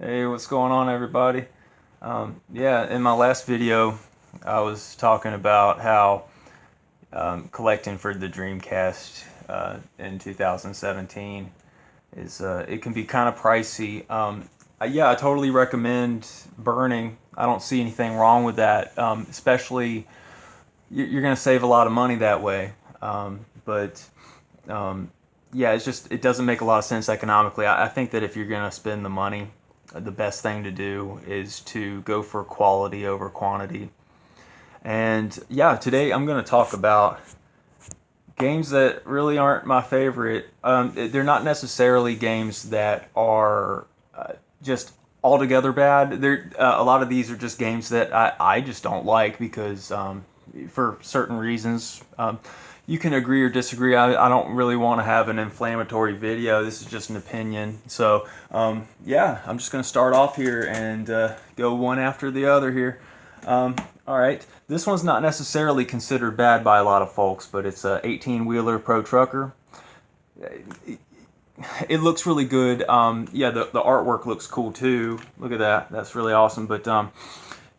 Hey, what's going on, everybody? Yeah, in my last video, I was talking about how collecting for the Dreamcast in 2017 is it can be kind of pricey. Yeah, I totally recommend burning. I don't see anything wrong with that, especially you're going to save a lot of money that way. But yeah, it doesn't make a lot of sense economically. I think that if you're going to spend the money, the best thing to do is to go for quality over quantity. And yeah, today I'm going to talk about games that really aren't my favorite. They're not necessarily games that are just altogether bad. A lot of these are just games that I just don't like because for certain reasons. You can agree or disagree. I don't really want to have an inflammatory video. This is just an opinion. So yeah, I'm just going to start off here and go one after the other here. All right, this one's not necessarily considered bad by a lot of folks, but it's a 18-wheeler pro trucker. It looks really good. Yeah, the artwork looks cool too. Look at that. That's really awesome. But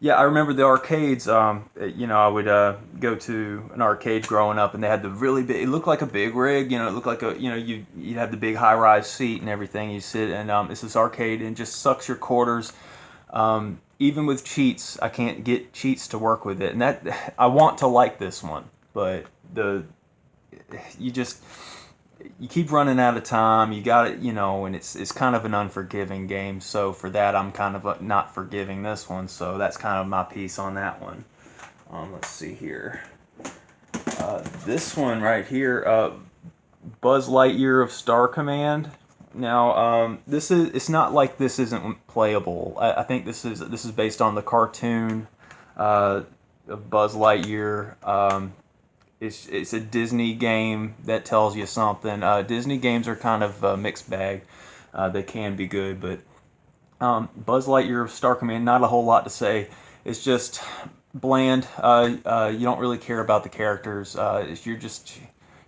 yeah, I remember the arcades. I would go to an arcade growing up, and they had the really big. It looked like a big rig. It looked like you'd have the big high-rise seat and everything. You sit, and it's this arcade, and it just sucks your quarters. Even with cheats, I can't get cheats to work with it, and that I want to like this one, but you just you keep running out of time. You got it, and it's kind of an unforgiving game. So for that, I'm kind of not forgiving this one. So that's kind of my piece on that one. Let's see here. This one right here, Buzz Lightyear of Star Command. Now, it's not like this isn't playable. I think this is based on the cartoon of Buzz Lightyear. It's a Disney game that tells you something. Disney games are kind of a mixed bag. They can be good, but Buzz Lightyear of Star Command, not a whole lot to say. It's just bland. You don't really care about the characters.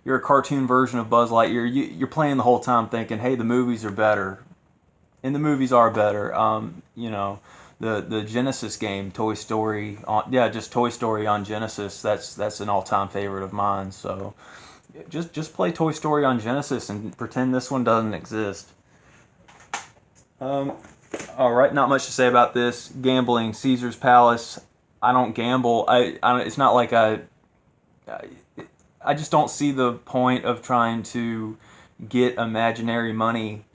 You're a cartoon version of Buzz Lightyear. You're playing the whole time thinking, hey, the movies are better. And the movies are better. The Genesis game, Toy Story, just Toy Story on Genesis. That's an all-time favorite of mine. So just play Toy Story on Genesis and pretend this one doesn't exist. All right, not much to say about this. Gambling, Caesar's Palace. I don't gamble. It's not like I just don't see the point of trying to get imaginary money.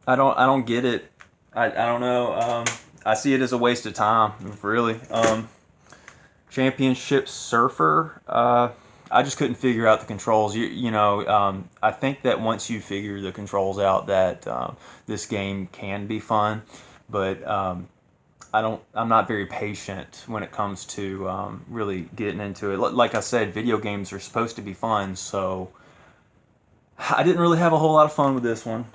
I don't get it. I don't know. I see it as a waste of time, really. Championship Surfer. I just couldn't figure out the controls. I think that once you figure the controls out, that this game can be fun, but I'm not very patient when it comes to really getting into it. Like I said, video games are supposed to be fun, so I didn't really have a whole lot of fun with this one.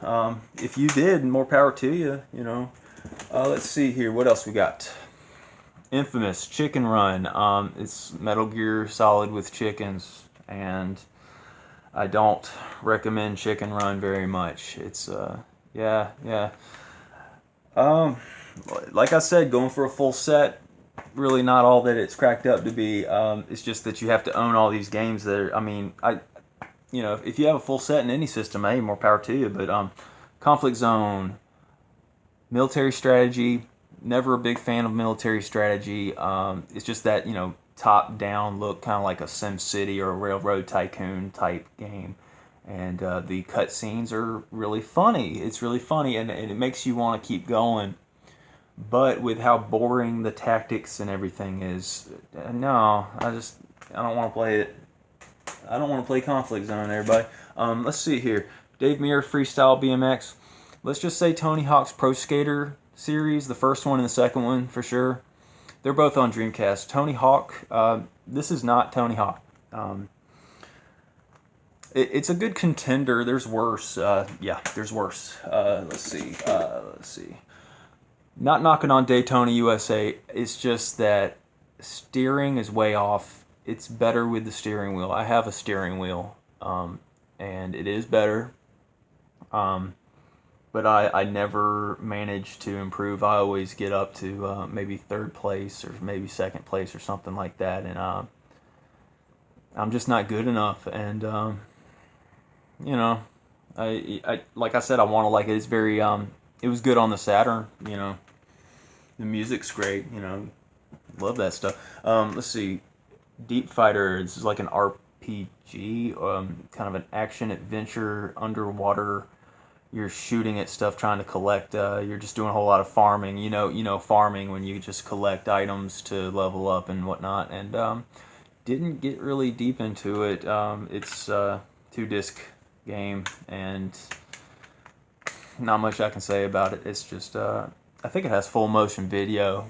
If you did, more power to you. Let's see here. What else we got? Infamous Chicken Run. It's Metal Gear Solid with chickens, and I don't recommend Chicken Run very much. It's yeah. Like I said, going for a full set, really not all that it's cracked up to be. It's just that you have to own all these games that are, if you have a full set in any system, hey, more power to you. But Conflict Zone, military strategy, never a big fan of military strategy. It's just that, top-down look, kind of like a SimCity or a Railroad Tycoon type game. And the cutscenes are really funny. It's really funny, and it makes you want to keep going. But with how boring the tactics and everything is, no, I don't want to play it. I don't want to play Conflict Zone, everybody. Let's see here. Dave Mirra Freestyle BMX. Let's just say Tony Hawk's Pro Skater series, the first one and the second one for sure. They're both on Dreamcast. Tony Hawk, this is not Tony Hawk. It's a good contender. There's worse. There's worse. Let's see. Not knocking on Daytona USA. It's just that steering is way off. It's better with the steering wheel. I have a steering wheel, and it is better. but I never managed to improve. I always get up to maybe third place or maybe second place or something like that, and I'm just not good enough. And you know, I like I said, I want to like it. It's very it was good on the Saturn. You know, the music's great. You know, love that stuff. Let's see, Deep Fighter. This is like an RPG, kind of an action adventure underwater. You're shooting at stuff, trying to collect. You're just doing a whole lot of farming. Farming when you just collect items to level up and whatnot. And didn't get really deep into it. It's a 2-disc game, and not much I can say about it. It's just I think it has full motion video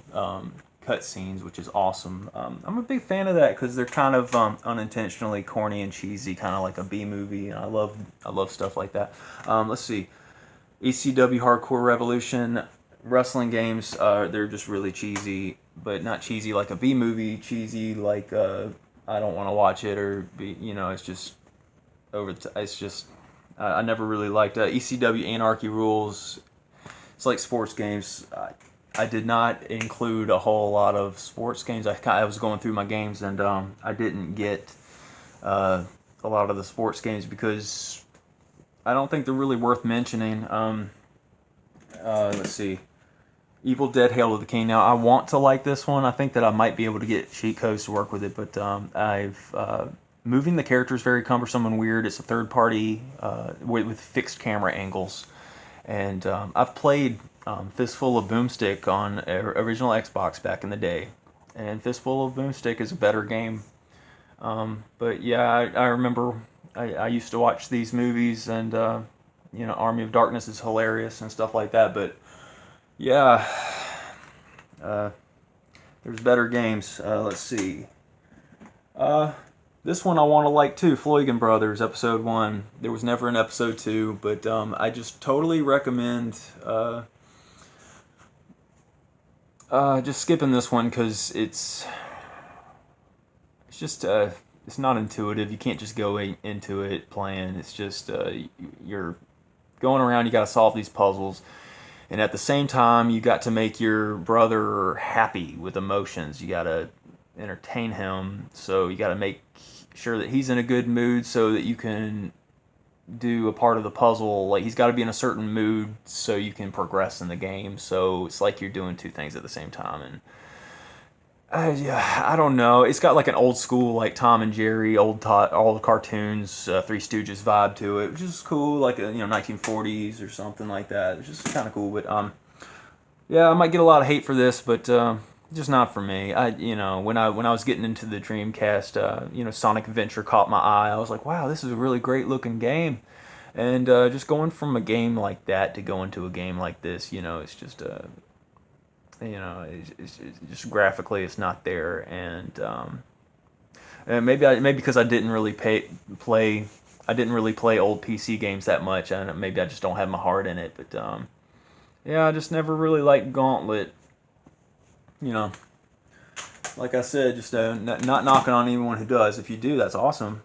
cutscenes, which is awesome. I'm a big fan of that because they're kind of unintentionally corny and cheesy, kind of like a B movie. And I love stuff like that. Let's see, ECW Hardcore Revolution wrestling games. They're just really cheesy, but not cheesy like a B movie. Cheesy like I don't want to watch it, or be, it's just it's just I never really liked ECW Anarchy Rules. It's like sports games. I did not include a whole lot of sports games. I was going through my games, and I didn't get a lot of the sports games because I don't think they're really worth mentioning. Let's see. Evil Dead Hail to the King. Now, I want to like this one. I think that I might be able to get cheat codes to work with it, but moving the characters very cumbersome and weird. It's a third party with fixed camera angles. And I've played Fistful of Boomstick on original Xbox back in the day. And Fistful of Boomstick is a better game. But yeah, I remember I used to watch these movies, and Army of Darkness is hilarious and stuff like that. But yeah, there's better games. Let's see. This one I want to like too, Floygan Brothers, Episode 1. There was never an Episode 2, but I just totally recommend just skipping this one because it's just it's not intuitive. You can't just go into it playing. It's just you're going around, you got to solve these puzzles. And at the same time, you got to make your brother happy with emotions. You got to entertain him, so you got to make sure that he's in a good mood so that you can do a part of the puzzle. Like, he's got to be in a certain mood so you can progress in the game. So it's like you're doing two things at the same time. And yeah, I don't know. It's got like an old school, like Tom and Jerry, old cartoons, Three Stooges vibe to it, which is cool, like 1940s or something like that. It's just kind of cool. But yeah, I might get a lot of hate for this, but just not for me. When I was getting into the Dreamcast, Sonic Adventure caught my eye. I was like, wow, this is a really great looking game. And just going from a game like that to going to a game like this, it's just it's just graphically it's not there. And maybe because I didn't really play old PC games that much, and maybe I just don't have my heart in it. But yeah, I just never really liked Gauntlet. Like I said, just not knocking on anyone who does. If you do, that's awesome.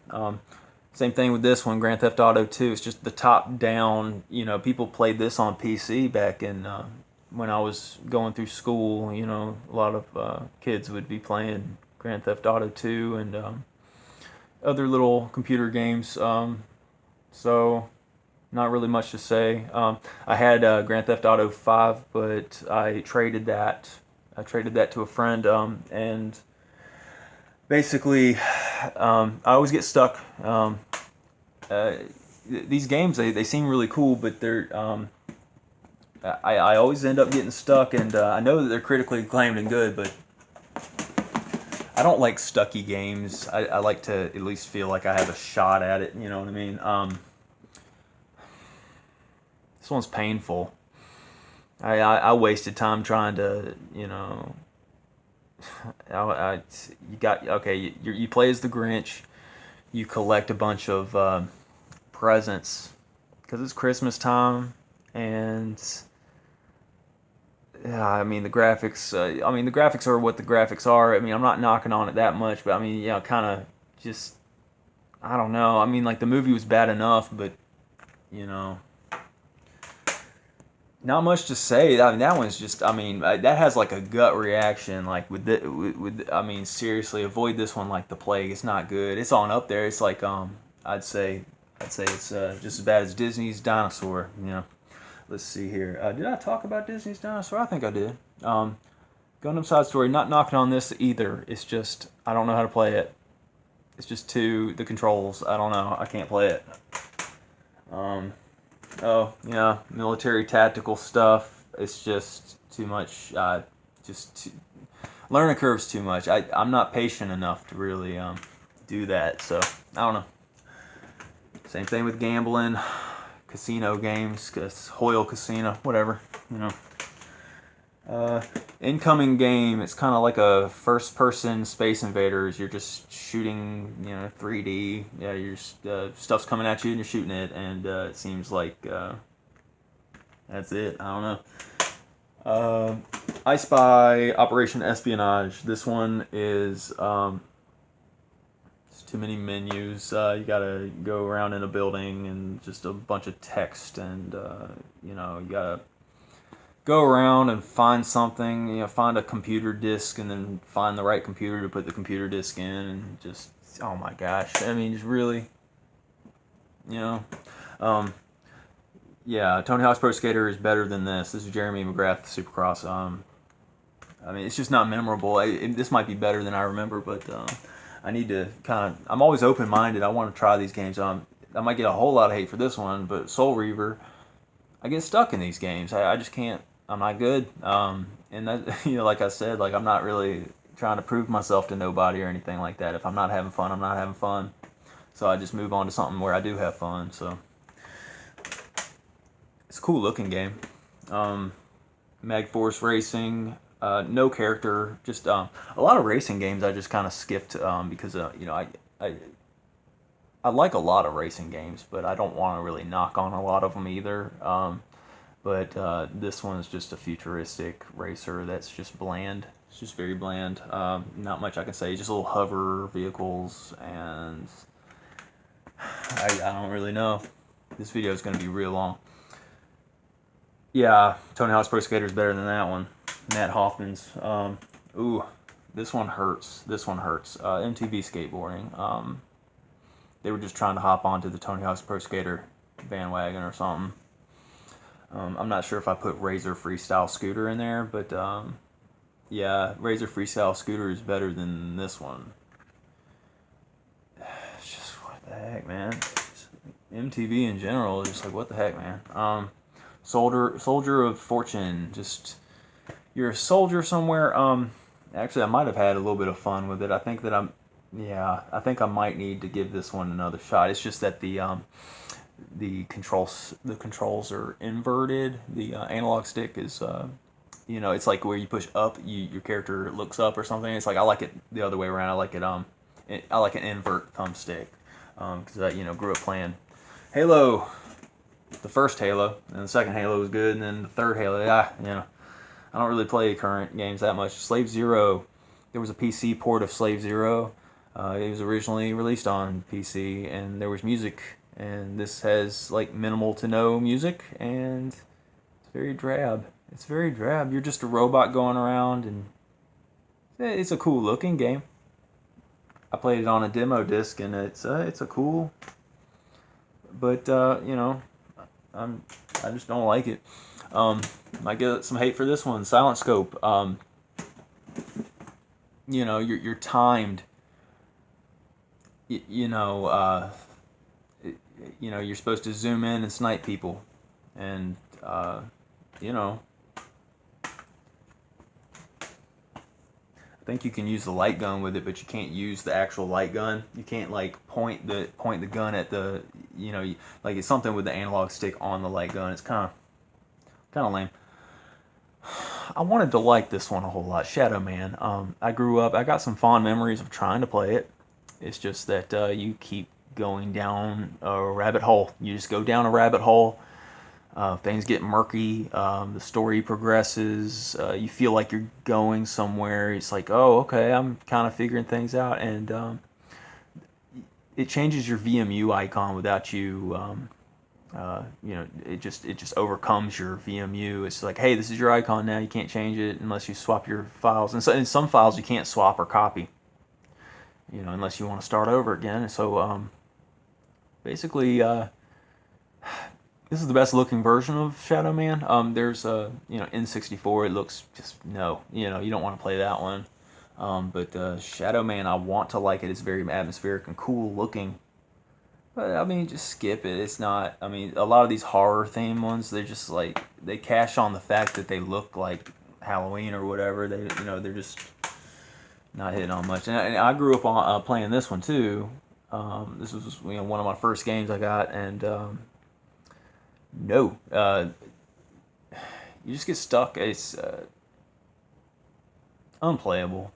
Same thing with this one, Grand Theft Auto 2. It's just the top down. People played this on PC back in when I was going through school. A lot of kids would be playing Grand Theft Auto 2 and other little computer games. So not really much to say. I had Grand Theft Auto 5, but I traded that. To a friend, and basically, I always get stuck. These games, they seem really cool, but they're I always end up getting stuck, and I know that they're critically acclaimed and good, but I don't like stucky games. I like to at least feel like I have a shot at it. You know what I mean? This one's painful. I wasted time trying to, you play as the Grinch, you collect a bunch of presents because it's Christmas time, and yeah, the graphics. The graphics are what the graphics are. I'm not knocking on it that much, but kind of just, I don't know. Like the movie was bad enough, but Not much to say. I mean, that one's just. I mean, that has like a gut reaction. Like I mean, seriously, avoid this one like the plague. It's not good. It's on up there. It's like I'd say, it's just as bad as Disney's Dinosaur. You know. Let's see here. Did I talk about Disney's Dinosaur? I think I did. Gundam Side Story. Not knocking on this either. It's just I don't know how to play it. It's just the controls. I don't know. I can't play it. Oh, yeah, military tactical stuff. It's just too much. Learning curve's too much. I'm not patient enough to really do that. So I don't know. Same thing with gambling, casino games, Hoyle Casino, whatever. You know. Incoming game. It's kind of like a first-person Space Invaders. You're just shooting, 3D. Yeah, you're stuff's coming at you and you're shooting it, and it seems like that's it. I don't know. I Spy Operation Espionage. This one is it's too many menus. You gotta go around in a building and just a bunch of text, and you gotta go around and find something, find a computer disk, and then find the right computer to put the computer disk in, and just, oh my gosh, I mean, just really, yeah, Tony Hawk's Pro Skater is better than this. This is Jeremy McGrath, Supercross. I mean, it's just not memorable. This might be better than I remember, but I need to I'm always open-minded. I want to try these games. I might get a whole lot of hate for this one, but Soul Reaver, I get stuck in these games. I just can't. I'm not good. And that, like I said, like I'm not really trying to prove myself to nobody or anything like that. If I'm not having fun, I'm not having fun. So I just move on to something where I do have fun. So it's a cool looking game. Mag Force Racing, no character, just a lot of racing games I just kind of skipped because I like a lot of racing games, but I don't want to really knock on a lot of them either. But this one is just a futuristic racer that's just bland. It's just very bland. Not much I can say. Just little hover vehicles, and I don't really know. This video is going to be real long. Yeah, Tony Hawk's Pro Skater is better than that one. Matt Hoffman's. Ooh, this one hurts. This one hurts. MTV Skateboarding. They were just trying to hop onto the Tony Hawk's Pro Skater bandwagon or something. I'm not sure if I put Razor Freestyle Scooter in there, but yeah, Razor Freestyle Scooter is better than this one. It's just, what the heck, man? MTV in general is just like, what the heck, man? Soldier of Fortune. Just, you're a soldier somewhere. Actually, I might have had a little bit of fun with it. I think I might need to give this one another shot. It's just that the controls are inverted. The analog stick is it's like where you push up, your character looks up or something. It's like I like it the other way around. I like I like an invert thumbstick because I grew up playing Halo, the first Halo, and the second Halo was good, and then the third Halo. I don't really play current games that much. Slave Zero, there was a PC port of Slave Zero. It was originally released on PC, and there was music, and this has like minimal to no music, and it's very drab. It's very drab. You're just a robot going around, and it's a cool looking game. I played it on a demo disc, and it's a cool, but I just don't like it. Might get some hate for this one. Silent Scope. You're timed. You're supposed to zoom in and snipe people, and I think you can use the light gun with it, but you can't use the actual light gun. You can't like point the gun at the like it's something with the analog stick on the light gun. It's kind of lame. I wanted to like this one a whole lot. Shadow Man. I grew up. I got some fond memories of trying to play it. It's just that you keep going down a rabbit hole. You just go down a rabbit hole. Things get murky. The story progresses. You feel like you're going somewhere. It's like, oh, okay, I'm kind of figuring things out, and it changes your VMU icon without you it just overcomes your VMU. It's like, hey, this is your icon now. You can't change it unless you swap your files. And so in some files you can't swap or copy, unless you want to start over again. And so basically, this is the best looking version of Shadow Man. There's N64. It looks just you don't want to play that one. But Shadow Man, I want to like it. It's very atmospheric and cool looking. But I mean, just skip it. It's not. I mean, a lot of these horror themed ones, they're just like they cash on the fact that they look like Halloween or whatever. They're just not hitting on much. And I grew up on playing this one too. This was one of my first games I got, and you just get stuck. It's unplayable.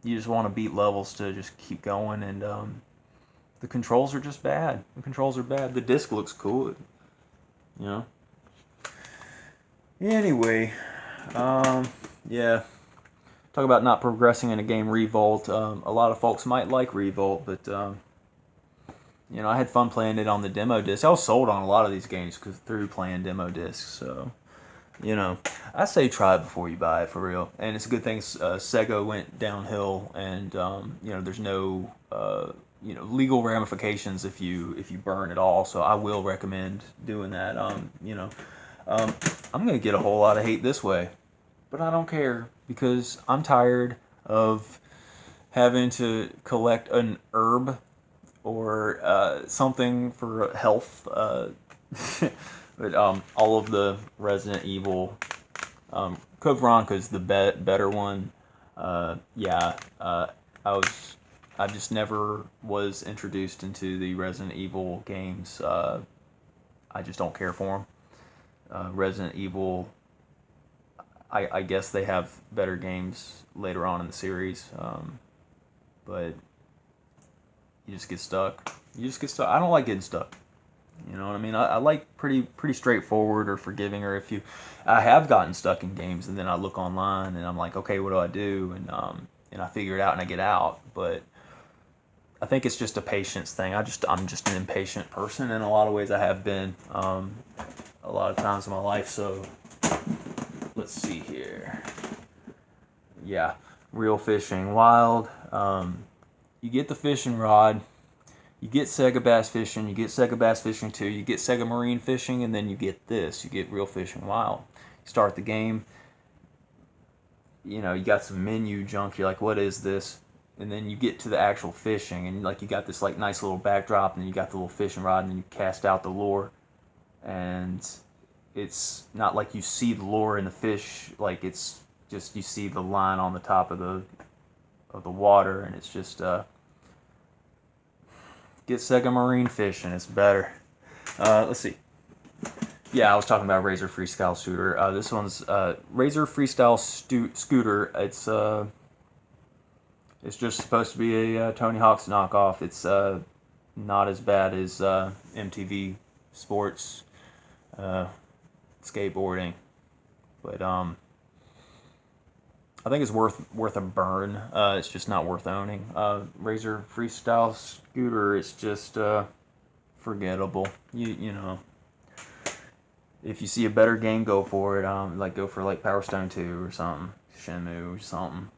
You just want to beat levels to just keep going, and the controls are just bad. The controls are bad. The disc looks cool, Anyway, yeah. Talk about not progressing in a game. Revolt. A lot of folks might like Revolt, but I had fun playing it on the demo disc. I was sold on a lot of these games through playing demo discs. So, I say try it before you buy it, for real. And it's a good thing Sega went downhill, and there's no legal ramifications if you burn it all. So I will recommend doing that. I'm gonna get a whole lot of hate this way, but I don't care, because I'm tired of having to collect an herb or something for health. But all of the Resident Evil, Code Veronica's the better one. I just never was introduced into the Resident Evil games. I just don't care for them. Resident Evil, I guess they have better games later on in the series, but you just get stuck. I don't like getting stuck. You know what I mean? I like pretty straightforward or forgiving. Or I have gotten stuck in games, and then I look online and I'm like, okay, what do I do? And I figure it out and I get out. But I think it's just a patience thing. I'm just an impatient person in a lot of ways. I have been a lot of times in my life. So let's see here. Yeah, real fishing, wild. You get the fishing rod. You get Sega Bass Fishing, you get Sega Bass Fishing 2, you get Sega Marine Fishing, and then you get this. You get Real Fishing Wild. You start the game, you got some menu junk, you're like, what is this? And then you get to the actual fishing, and you got this nice little backdrop, and you got the little fishing rod, and then you cast out the lure. And it's not like you see the lure in the fish, like it's just you see the line on the top of the water, and it's just get Sega Marine Fishing. It's better. Let's see. Yeah, I was talking about Razor Freestyle Scooter. This one's Razor Freestyle Scooter. It's just supposed to be a Tony Hawk's knockoff. It's not as bad as MTV Sports skateboarding, but I think it's worth a burn. It's just not worth owning. Razor Freestyle Scooter, it's just forgettable. If you see a better game, go for it. Go for Power Stone 2 or something, Shenmue or something.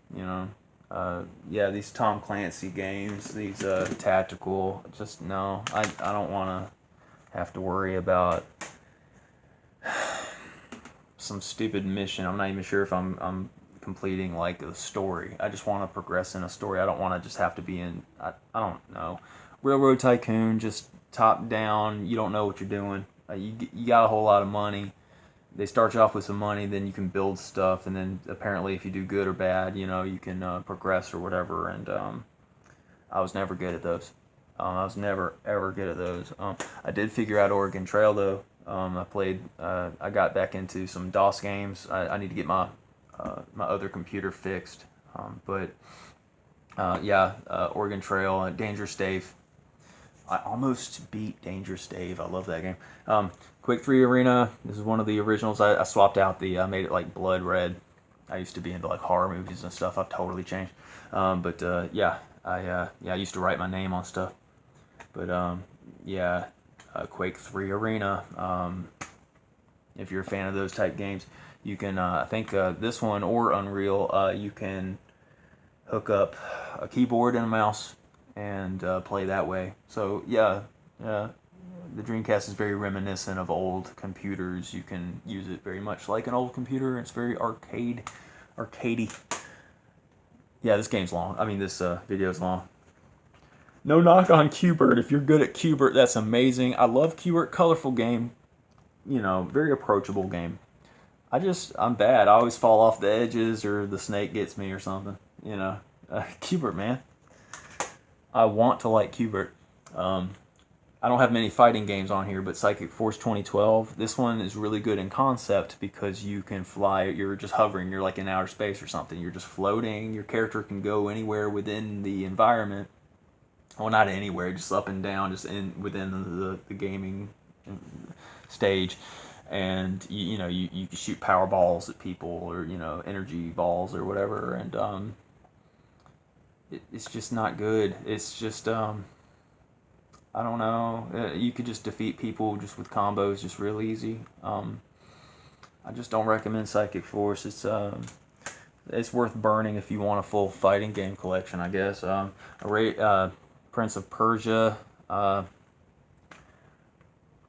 Yeah, these Tom Clancy games, these tactical. Just no, I don't want to have to worry about some stupid mission. I'm not even sure if I'm completing a story. I just want to progress in a story. I don't want to just have to be in, I don't know, Railroad Tycoon, just top down. You don't know what you're doing. You got a whole lot of money. They start you off with some money, then you can build stuff, and then apparently if you do good or bad, you can progress or whatever. And I was never good at those. I was never ever good at those. I did figure out Oregon Trail though. I got back into some DOS games. I need to get my other computer fixed, Oregon Trail, Dangerous Dave. I almost beat Dangerous Dave. I love that game. Quick 3 Arena. This is one of the originals. I swapped out I made it blood red. I used to be into horror movies and stuff. I've totally changed. I used to write my name on stuff. But yeah, Quake 3 Arena. If you're a fan of those type games, you can, I think this one or Unreal, you can hook up a keyboard and a mouse and play that way. So yeah, the Dreamcast is very reminiscent of old computers. You can use it very much like an old computer. It's very arcadey. Yeah, this game's long. I mean, this video's long. No knock on Qbert. If you're good at Qbert, that's amazing. I love Qbert. Colorful game. You know, very approachable game. I'm bad. I always fall off the edges or the snake gets me or something. You know, Qbert, man. I want to like Qbert. I don't have many fighting games on here, but Psychic Force 2012, this one is really good in concept because you can fly, you're just hovering, you're like in outer space or something, you're just floating, your character can go anywhere within the environment, well not anywhere, just up and down, just within the gaming stage, and you know, you can shoot power balls at people or, you know, energy balls or whatever, and it's just not good. It's just, I don't know. You could just defeat people just with combos, just real easy. I just don't recommend Psychic Force. It's worth burning if you want a full fighting game collection, I guess. Prince of Persia.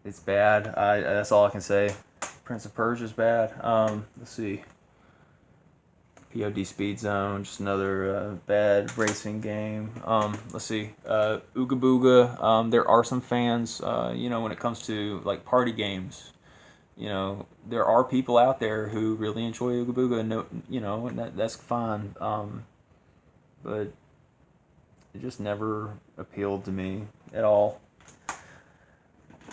It's bad. That's all I can say. Prince of Persia's bad. Let's see. POD Speed Zone, just another bad racing game. Let's see, Ooga Booga. There are some fans, you know, when it comes to like party games. You know, there are people out there who really enjoy Ooga Booga, and no, you know, and that's fine. But it just never appealed to me at all.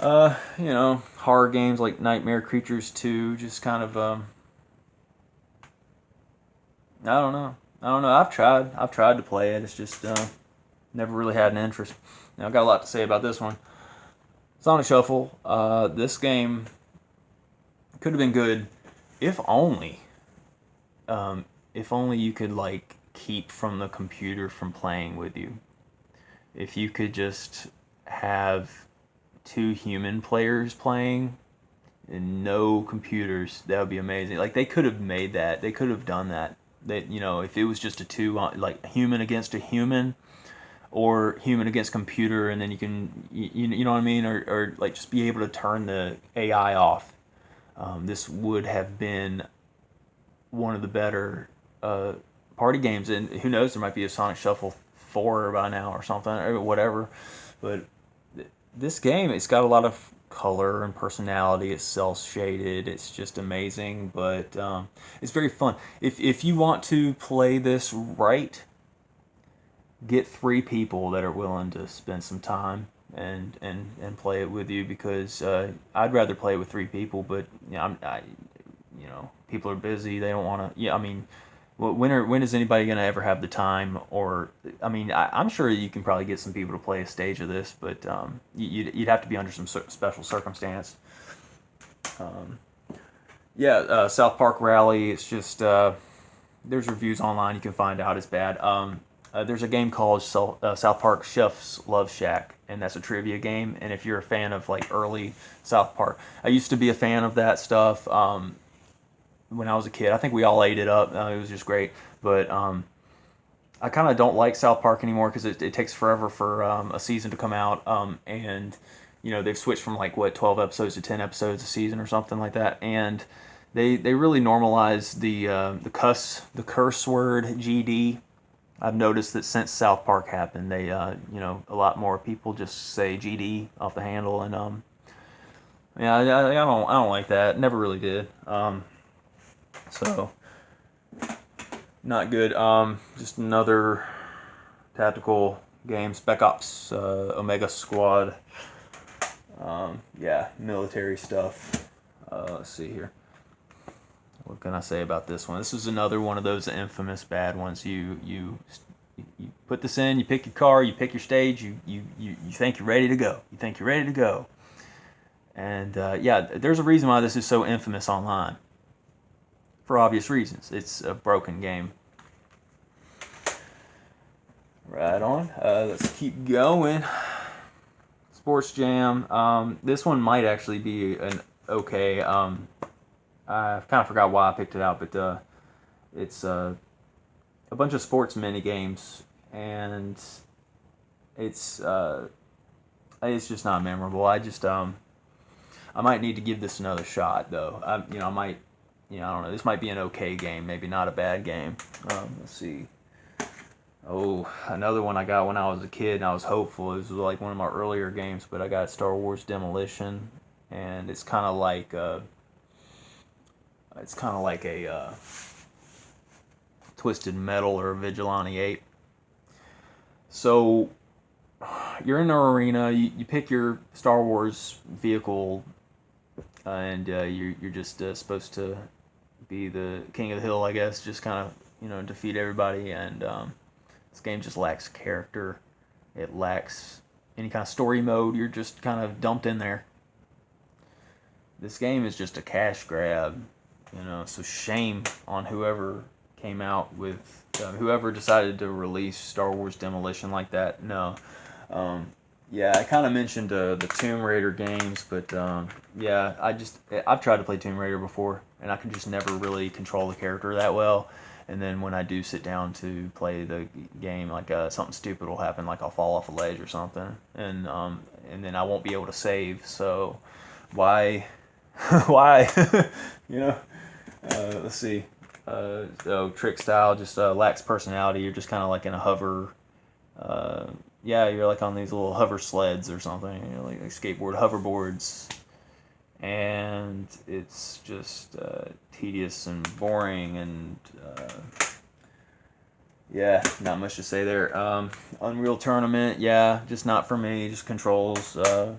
You know, horror games like Nightmare Creatures 2, just kind of I don't know. I've tried to play it. It's just never really had an interest. Now I've got a lot to say about this one. Sonic Shuffle. This game could have been good, if only you could like keep from the computer from playing with you. If you could just have 2 human players playing and no computers, that would be amazing. Like they could have made that. They could have done that. That, you know, if it was just a 2, like human against a human, or human against computer, and then you can, you know what I mean, or like just be able to turn the AI off. This would have been one of the better party games, and who knows, there might be a Sonic Shuffle 4 by now or something or whatever. But this game, it's got a lot of color and personality. It's cel-shaded. It's just amazing, but it's very fun. If you want to play this right, get 3 people that are willing to spend some time and play it with you, because I'd rather play it with 3 people, but you know, you know, people are busy. They don't want to. Yeah, I mean, when is anybody going to ever have the time? Or, I mean, I'm sure you can probably get some people to play a stage of this, but you'd have to be under some special circumstance. South Park Rally, it's just, there's reviews online, you can find out it's bad. There's a game called South Park Chef's Love Shack, and that's a trivia game, and if you're a fan of like early South Park, I used to be a fan of that stuff. When I was a kid, I think we all ate it up. It was just great. But I kind of don't like South Park anymore because it takes forever for a season to come out. And you know, they've switched from like 12 episodes to 10 episodes a season or something like that. And they really normalize the curse word GD. I've noticed that since South Park happened, they you know, a lot more people just say GD off the handle, and yeah, I don't like that. Never really did. So, not good. Just another tactical game, Spec Ops Omega Squad. Yeah, military stuff. Let's see here. What can I say about this one? This is another one of those infamous bad ones. You put this in, you pick your car, you pick your stage, you think you're ready to go. You think you're ready to go. And yeah, there's a reason why this is so infamous online. For obvious reasons. It's a broken game. Right on. Let's keep going. Let's Sports Jam. This one might actually be an okay. I kind of forgot why I picked it out, but it's a bunch of sports mini games, and it's it's just not memorable. I might need to give this another shot though. I might, I don't know. This might be an okay game, maybe not a bad game. Let's see. Oh, another one I got when I was a kid, and I was hopeful. This was like one of my earlier games, but I got Star Wars Demolition, and it's kind of like a Twisted Metal or Vigilante 8. So you're in an arena. You pick your Star Wars vehicle, and you're just supposed to be the king of the hill, I guess. Just kind of defeat everybody, and this game just lacks character. It lacks any kind of story mode. You're just kind of dumped in there. This game is just a cash grab, So shame on whoever came out with, whoever decided to release Star Wars Demolition like that. No. Yeah, I kind of mentioned the Tomb Raider games, but yeah, I've tried to play Tomb Raider before, and I can just never really control the character that well. And then when I do sit down to play the game, like something stupid will happen, like I'll fall off a ledge or something, and then I won't be able to save. So why, why, Let's see. So trick style just lacks personality. You're just kind of like in a hover. Yeah, you're like on these little hover sleds or something. Like skateboard hoverboards. And it's just tedious and boring, and yeah, not much to say there. Unreal Tournament, yeah, just not for me. Just controls, it's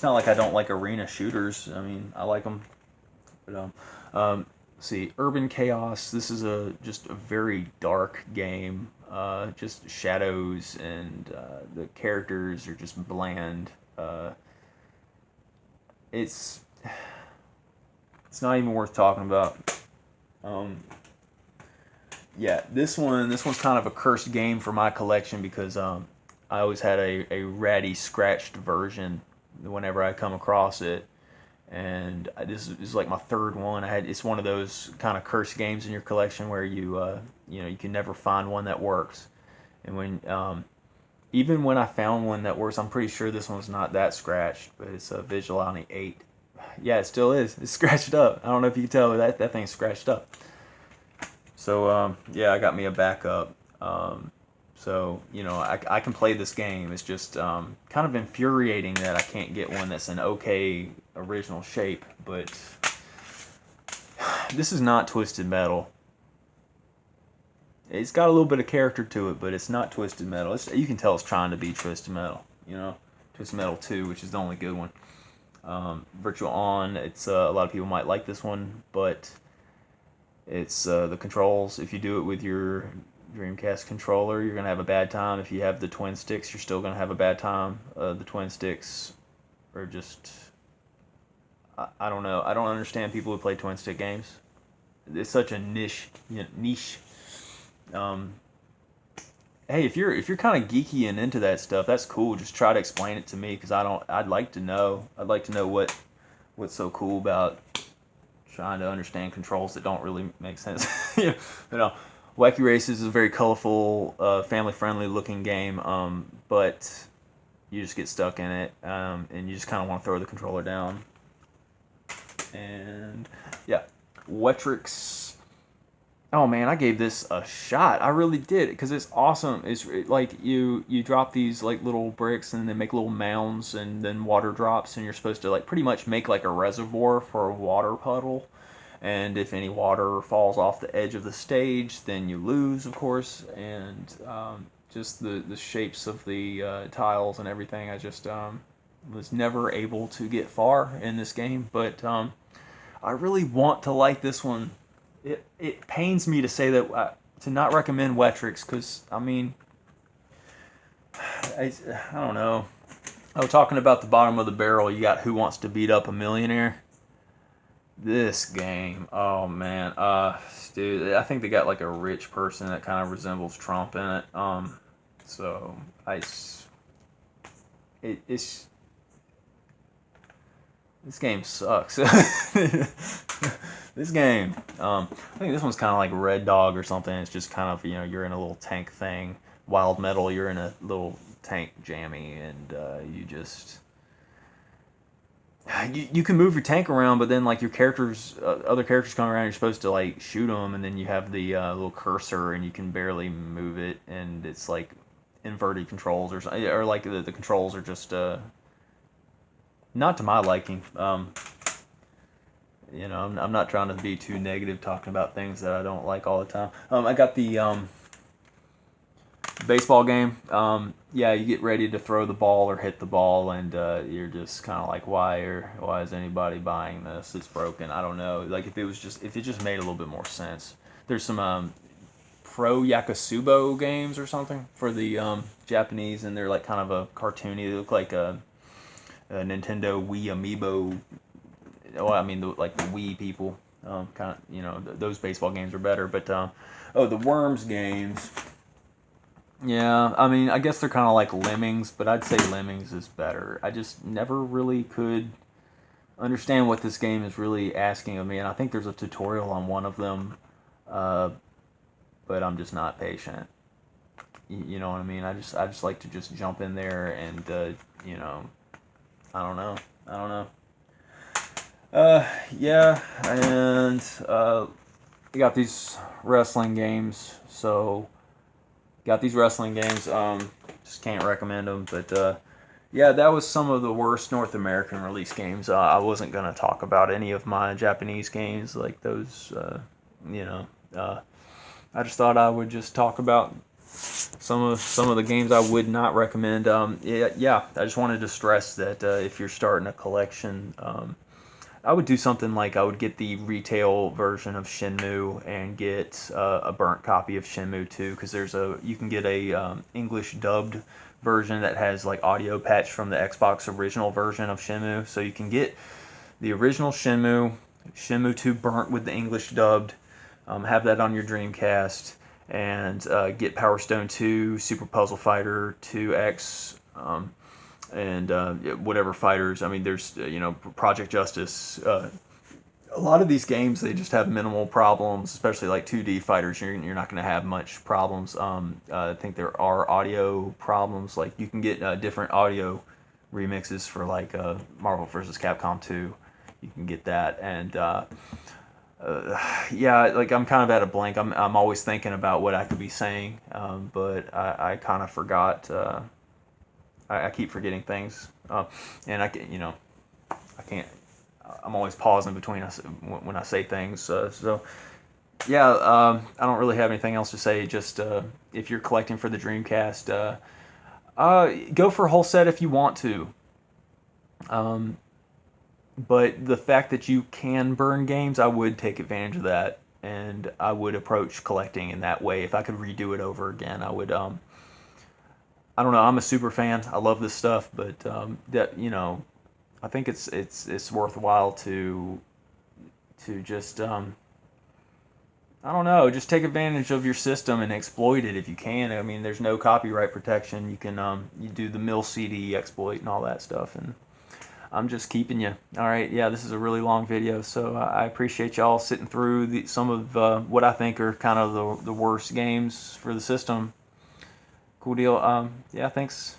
not like I don't like arena shooters. I mean, I like them, but see, Urban Chaos. This is just a very dark game. Just shadows, and the characters are just bland. It's not even worth talking about. Yeah, this one's kind of a cursed game for my collection because I always had a ratty scratched version whenever I come across it, and this is like my third one. It's one of those kind of cursed games in your collection where you can never find one that works, and even when I found one that works, I'm pretty sure this one's not that scratched, but it's a Vigilante 8. Yeah, it still is. It's scratched up. I don't know if you can tell, but that thing's scratched up. So, yeah, I got me a backup. So, I can play this game. It's just kind of infuriating that I can't get one that's an okay original shape, but this is not Twisted Metal. It's got a little bit of character to it, but it's not Twisted Metal. You can tell it's trying to be Twisted Metal, Twisted Metal 2, which is the only good one. Virtual On, it's a lot of people might like this one, but it's the controls. If you do it with your Dreamcast controller, you're going to have a bad time. If you have the twin sticks, you're still going to have a bad time. The twin sticks are just... I don't know. I don't understand people who play twin stick games. It's such a niche. Hey, if you're kind of geeky and into that stuff, that's cool. Just try to explain it to me, because I'd like to know. I'd like to know what's so cool about trying to understand controls that don't really make sense. Wacky Races is a very colorful, family-friendly looking game, but you just get stuck in it, and you just kind of want to throw the controller down. And yeah, Wetrix. Oh man, I gave this a shot. I really did, because it's awesome. It's like you drop these like little bricks, and they make little mounds, and then water drops, and you're supposed to like pretty much make like a reservoir for a water puddle. And if any water falls off the edge of the stage, then you lose, of course. And just the shapes of the tiles and everything, I just was never able to get far in this game. But I really want to like this one. It pains me to say that, to not recommend Wetrix, because I mean, I don't know. Oh, talking about the bottom of the barrel, you got Who Wants to Beat Up a Millionaire? This game, oh man, dude, I think they got like a rich person that kind of resembles Trump in it. So it's this game sucks. This game, I think this one's kind of like Red Dog or something. It's just kind of, you're in a little tank thing. Wild Metal, you're in a little tank jammy, and you can move your tank around, but then like your characters, other characters come around, you're supposed to like shoot them, and then you have the little cursor, and you can barely move it, and it's like inverted controls or like the controls are just not to my liking. I'm not trying to be too negative talking about things that I don't like all the time. I got the baseball game. Yeah, you get ready to throw the ball or hit the ball, and you're just kind of like, why is anybody buying this? It's broken. I don't know. Like if it just made a little bit more sense. There's some Pro Yakusubo games or something for the Japanese, and they're like kind of a cartoony. They look like a Nintendo Wii Amiibo. Well, I mean, like the Wii people, kind of, those baseball games are better. But the Worms games, yeah, I mean, I guess they're kind of like Lemmings, but I'd say Lemmings is better. I just never really could understand what this game is really asking of me, and I think there's a tutorial on one of them, but I'm just not patient. You know what I mean? I just like to just jump in there and I don't know. Yeah, and we got these wrestling games, so just can't recommend them, but yeah, that was some of the worst North American release games. I wasn't going to talk about any of my Japanese games, like those, I just thought I would just talk about some of the games I would not recommend. Yeah, I just wanted to stress that if you're starting a collection, I would do something like I would get the retail version of Shenmue and get a burnt copy of Shenmue 2, because you can get a English dubbed version that has like audio patch from the Xbox original version of Shenmue. So you can get the original Shenmue 2 burnt with the English dubbed, have that on your Dreamcast, and get Power Stone 2, Super Puzzle Fighter 2X, and whatever fighters. I mean, there's Project Justice. A lot of these games, they just have minimal problems, especially like 2D fighters. You're not going to have much problems. I think there are audio problems. Like you can get different audio remixes for like Marvel vs. Capcom 2. You can get that, and yeah, like I'm kind of at a blank. I'm always thinking about what I could be saying, but I kind of forgot. I keep forgetting things, and I can't. I'm always pausing between us when I say things. So yeah, I don't really have anything else to say. Just if you're collecting for the Dreamcast, go for a whole set if you want to. But the fact that you can burn games, I would take advantage of that, and I would approach collecting in that way. If I could redo it over again, I would. I don't know. I'm a super fan. I love this stuff, but that I think it's worthwhile to just I don't know, just take advantage of your system and exploit it if you can. I mean, there's no copyright protection. You can you do the mill CD exploit and all that stuff, and I'm just keeping you. All right, yeah, this is a really long video, so I appreciate y'all sitting through some of what I think are kind of the worst games for the system. Cool deal. Yeah, thanks